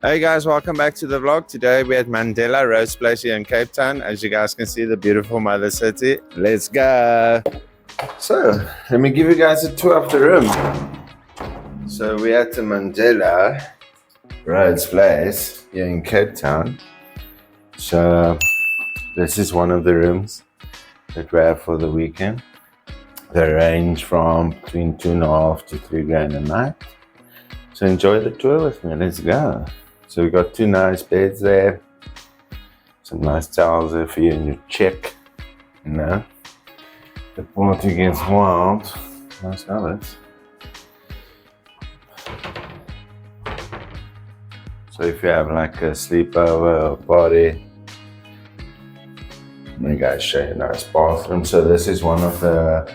Hey guys, welcome back to the vlog. Today we're at Mandela Rhodes Place here in Cape Town. As you guys can see, the beautiful mother city. Let's go. So, let me give you guys a tour of the room. So we're at the Mandela Rhodes Place here in Cape Town. So this is one of the rooms that we have for the weekend. They range from between 2.5 to 3 grand a night. So enjoy the tour with me. Let's go. So we got 2 nice beds there, some nice towels there for you and your chick. You know, the party gets wild. Nice covers. So if you have like a sleepover or party, let me guys show you a nice bathroom. So this is one of the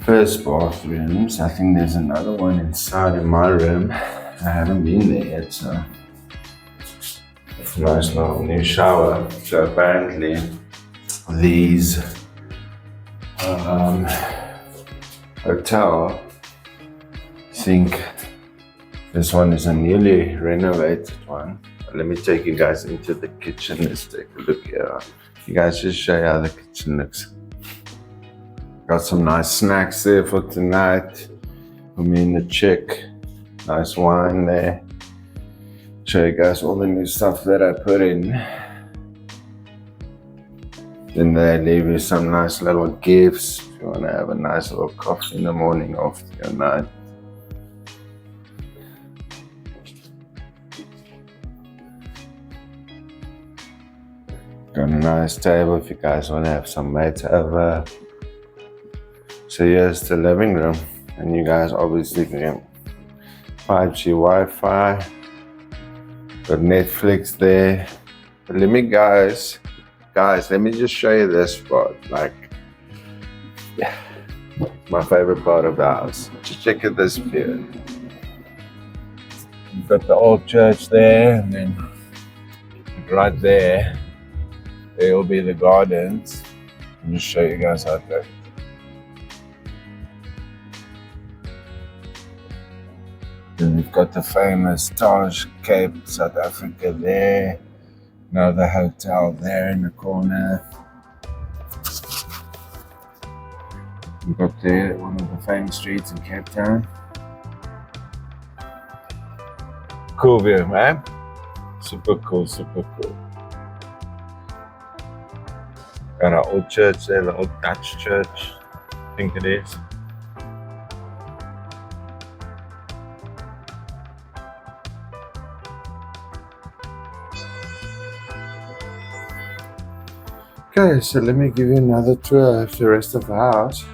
first bathrooms. I think there's another one inside in my room. I haven't been there yet, so it's a nice little new shower. So apparently these hotel, I think this one is a newly renovated one. Let me take you guys into the kitchen. Let's take a look here. You guys just show you how the kitchen looks. Got some nice snacks there for tonight for me and the chick. Nice wine there. Show you guys all the new stuff that I put in. Then they leave you some nice little gifts if you want to have a nice little coffee in the morning after your night. Got a nice table if you guys want to have some mates over. So here's the living room, and you guys obviously can 5G Wi-Fi. Got Netflix there. But let me guys, let me just show you this spot. Like, yeah, my favorite part of the house. Just check out this view. You've got the old church there, and then right there will be the gardens. I'll just show you guys how it looks. Then we've got the famous Taj Cape, South Africa there. Another hotel there in the corner. We've got there one of the famous streets in Cape Town. Cool view, man. Super cool, super cool. Got our old church there, the old Dutch church, I think it is. Okay, so let me give you another tour of the rest of the house.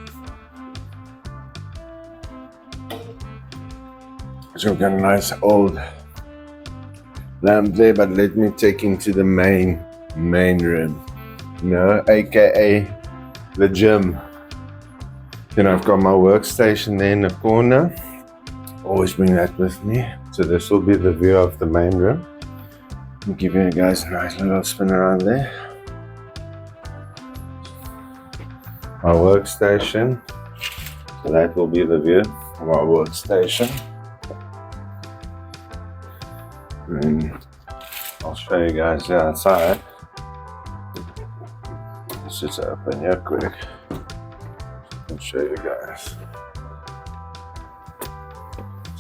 So we've got a nice old lamp there, but let me take you into the main room, you know, aka the gym. Then I've got my workstation there in the corner. Always bring that with me. So this will be the view of the main room. I'll give you guys a nice little spin around there. Our workstation, so that will be the view of our workstation. And I'll show you guys the outside. Let's just open here quick and show you guys.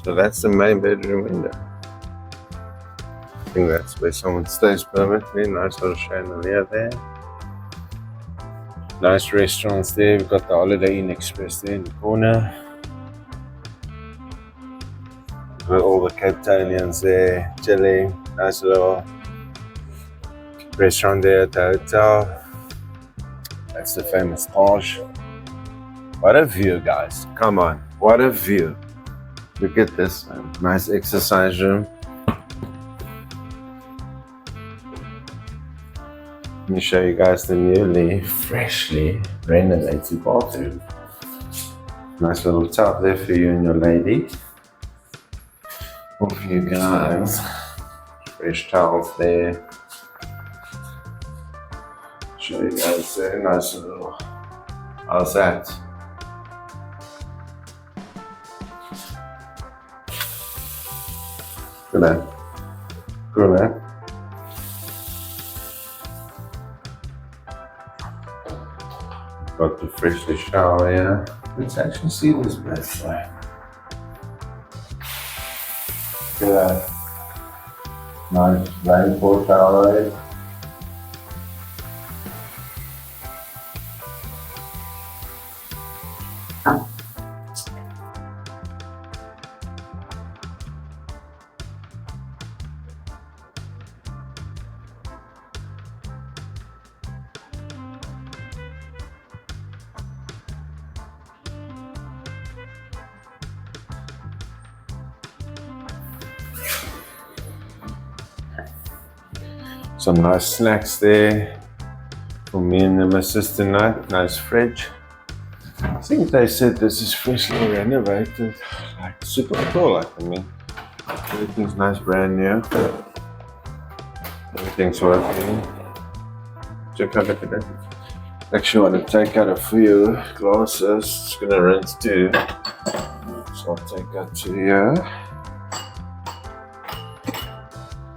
So that's the main bedroom window. I think that's where someone stays permanently. Nice little chandelier there. Nice restaurants there. We've got the Holiday Inn Express there in the corner. We've got all the Cape Townians there chilling. Nice little restaurant there at the hotel. That's the famous Taj. What a view, guys. Come on. What a view. Look at this, man. Nice exercise room. Let me show you guys the newly, freshly renovated bathroom. Nice little tub there for you and your lady. Or for you guys. Fresh towels there. Show you guys there. Nice little. How's that? Look at that. Cool, eh? Got to freshly shower here. Let's actually see this bad boy. Look at that. Nice rainfall shower, eh? Some nice snacks there for me and my sister tonight. Nice fridge. I think they said this is freshly renovated. Like super cool, I mean. Everything's nice, brand new. Everything's working. Check out, look at that. Actually, want to take out a few glasses. It's gonna rinse too. So I'll take out to here.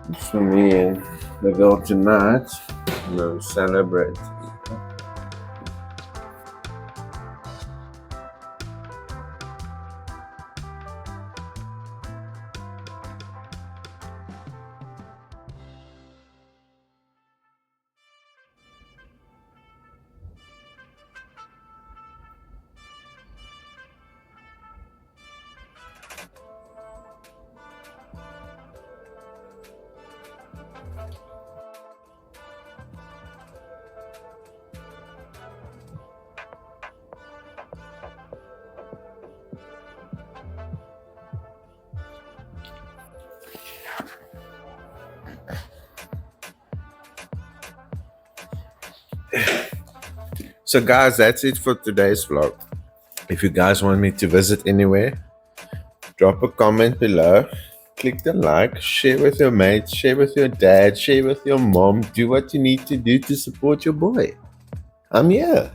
It's for me and the girl tonight. We'll celebrate. So guys, that's it for today's vlog. If you guys want me to visit anywhere, drop a comment below, click the like, share with your mates, share with your dad, share with your mom. Do what you need to do to support your boy. I'm here.